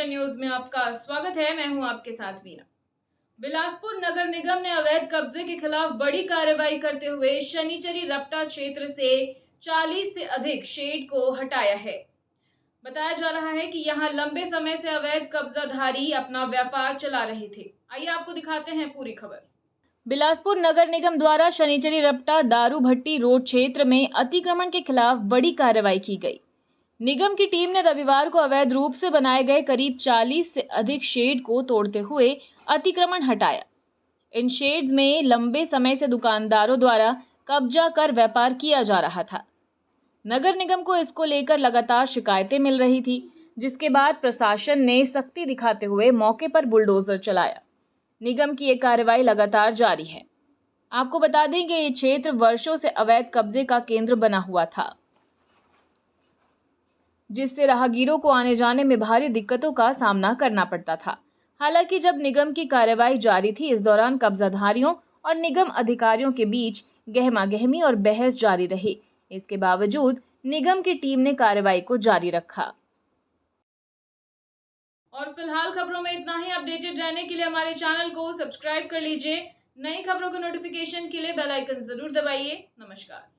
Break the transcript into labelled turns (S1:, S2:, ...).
S1: Vision news में आपका स्वागत है। मैं हूं आपके साथ वीना। बिलासपुर नगर निगम ने अवैध कब्जे के खिलाफ बड़ी कार्रवाई करते हुए शनिचरी रपटा क्षेत्र से 40 से अधिक शेड को हटाया है। बताया जा रहा है कि यहां लंबे समय से अवैध कब्जाधारी अपना व्यापार चला रहे थे। आइए आपको दिखाते हैं पूरी खबर। बिलासपुर नगर निगम द्वारा शनिचरी रपटा दारू भट्टी रोड क्षेत्र में अतिक्रमण के खिलाफ बड़ी कार्रवाई की गई। निगम की टीम ने रविवार को अवैध रूप से बनाए गए करीब 40 से अधिक शेड को तोड़ते हुए अतिक्रमण हटाया। इन शेड्स में लंबे समय से दुकानदारों द्वारा कब्जा कर व्यापार किया जा रहा था। नगर निगम को इसको लेकर लगातार शिकायतें मिल रही थी, जिसके बाद प्रशासन ने सख्ती दिखाते हुए मौके पर बुलडोजर चलाया। निगम की ये कार्रवाई लगातार जारी है। आपको बता दें कि ये क्षेत्र वर्षों से अवैध कब्जे का केंद्र बना हुआ था, जिससे राहगीरों को आने जाने में भारी दिक्कतों का सामना करना पड़ता था। हालांकि जब निगम की कार्रवाई जारी थी, इस दौरान कब्जाधारियों और निगम अधिकारियों के बीच गहमागहमी और बहस जारी रही। इसके बावजूद निगम की टीम ने कार्रवाई को जारी रखा। और फिलहाल खबरों में इतना ही। अपडेटेड रहने के लिए हमारे चैनल को सब्सक्राइब कर लीजिए। नई खबरों के नोटिफिकेशन के लिए बेल आइकन जरूर दबाइए। नमस्कार।